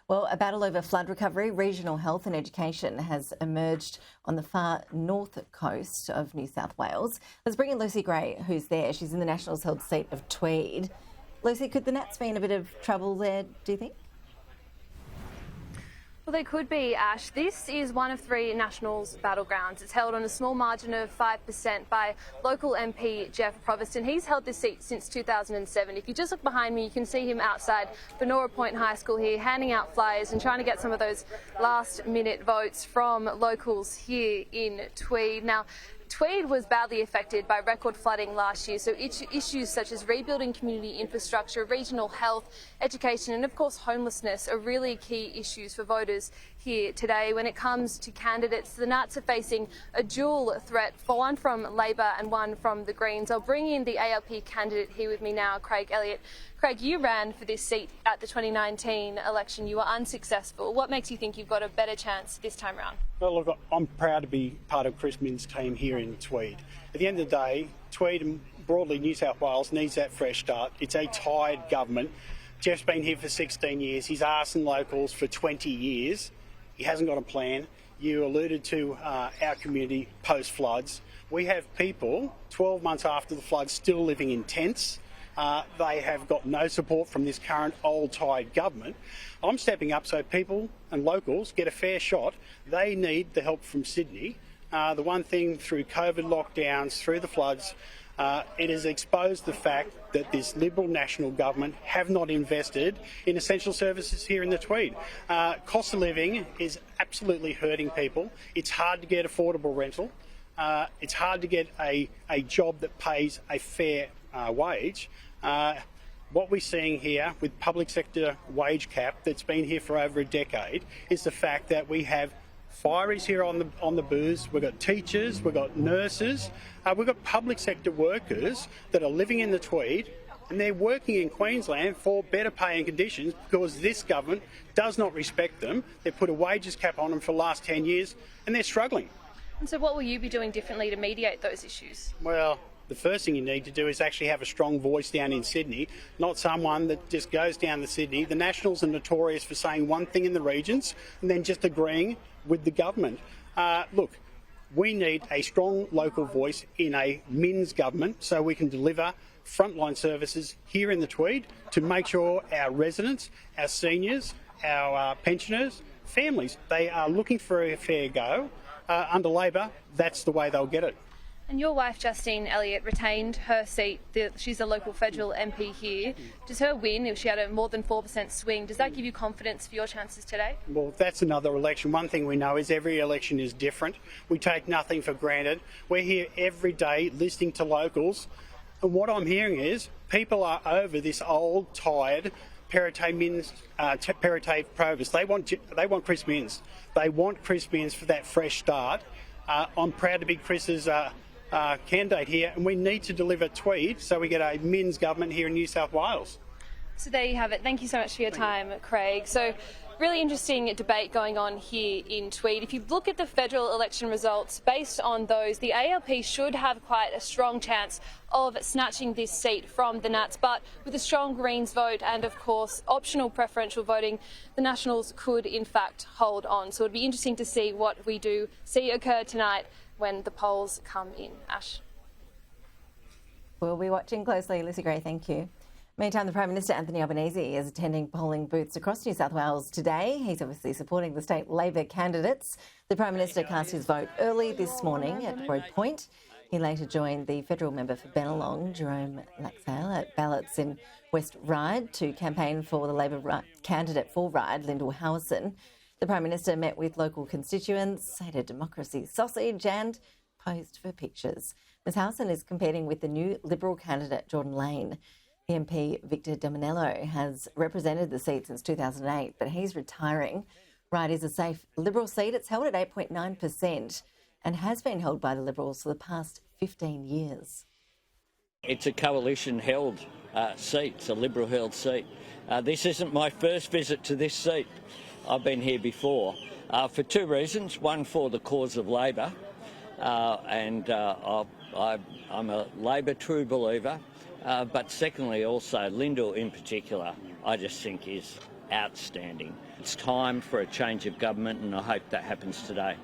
Well, a battle over flood recovery, regional health and education has emerged on the far north coast of New South Wales. Let's bring in Lucy Gray, who's there. She's in the Nationals held seat of Tweed. Lucy, could the Nats be in a bit of trouble there, do you think? Well, they could be, Ash. This is one of three Nationals battlegrounds. It's held on a small margin of 5% by local MP Jeff Provost, and he's held this seat since 2007. If you just look behind me, you can see him outside Benora Point High School here, handing out flyers and trying to get some of those last-minute votes from locals here in Tweed. Now, Tweed was badly affected by record flooding last year, so issues such as rebuilding community infrastructure, regional health, education and of course homelessness are really key issues for voters here today. When it comes to candidates, the Nats are facing a dual threat, one from Labor and one from the Greens. I'll bring in the ALP candidate here with me now, Craig Elliot. Craig, you ran for this seat at the 2019 election. You were unsuccessful. What makes you think you've got a better chance this time around? Well, look, I'm proud to be part of Chris Minns' team here in Tweed. At the end of the day, Tweed and broadly New South Wales needs that fresh start. It's a tired government. Jeff's been here for 16 years. He's arsing locals for 20 years. He hasn't got a plan. You alluded to our community post-floods. We have people 12 months after the floods still living in tents. They have got no support from this current old tired government. I'm stepping up so people and locals get a fair shot. They need the help from Sydney. The one thing through COVID lockdowns, through the floods, it has exposed the fact that this Liberal national government have not invested in essential services here in the Tweed. Cost of living is absolutely hurting people. It's hard to get affordable rental. It's hard to get a job that pays a fair wage. What we're seeing here with public sector wage cap that's been here for over a decade is the fact that we have fireys here on the booze, we've got teachers, we've got nurses, we've got public sector workers that are living in the Tweed and they're working in Queensland for better pay and conditions because this government does not respect them. They've put a wages cap on them for the last 10 years and they're struggling. And so what will you be doing differently to mediate those issues? Well, the first thing you need to do is actually have a strong voice down in Sydney, not someone that just goes down to Sydney. The Nationals are notorious for saying one thing in the regions and then just agreeing with the government. Look, we need a strong local voice in a Minns government so we can deliver frontline services here in the Tweed to make sure our residents, our seniors, our pensioners, families, they are looking for a fair go. Under Labor, that's the way they'll get it. And your wife, Justine Elliott, retained her seat. She's a local federal MP here. Does her win, if she had a more than 4% swing, does that give you confidence for your chances today? Well, that's another election. One thing we know is every election is different. We take nothing for granted. We're here every day listening to locals. And what I'm hearing is people are over this old, tired Provost. They want Chris Minns. They want Chris Minns for that fresh start. I'm proud to be Chris's candidate here, and we need to deliver Tweed so we get a Minns government here in New South Wales. So there you have it. Thank you so much for your time, Craig. So really interesting debate going on here in Tweed. If you look at the federal election results, based on those, the ALP should have quite a strong chance of snatching this seat from the Nats, but with a strong Greens vote and of course optional preferential voting, the Nationals could in fact hold on. So it'd be interesting to see what we do see occur tonight when the polls come in. Ash. We'll be watching closely. Lucy Gray, thank you. Meantime, the Prime Minister, Anthony Albanese, is attending polling booths across New South Wales today. He's obviously supporting the state Labor candidates. The Prime Minister cast his vote early this morning at Broad Point. He later joined the federal member for Bennelong, Jerome Laxale, at ballots in West Ryde to campaign for the Labor candidate for Ryde, Lyndall Howison. The Prime Minister met with local constituents, ate a democracy sausage and posed for pictures. Ms Howison is competing with the new Liberal candidate, Jordan Lane. The MP, Victor Dominello, has represented the seat since 2008, but he's retiring. Ryde is a safe Liberal seat. It's held at 8.9% and has been held by the Liberals for the past 15 years. It's a coalition-held seat. It's a Liberal-held seat. This isn't my first visit to this seat. I've been here before for two reasons. One, for the cause of Labor, and I'm a Labor true believer. But secondly, also, Lyndall in particular, I just think is outstanding. It's time for a change of government, and I hope that happens today.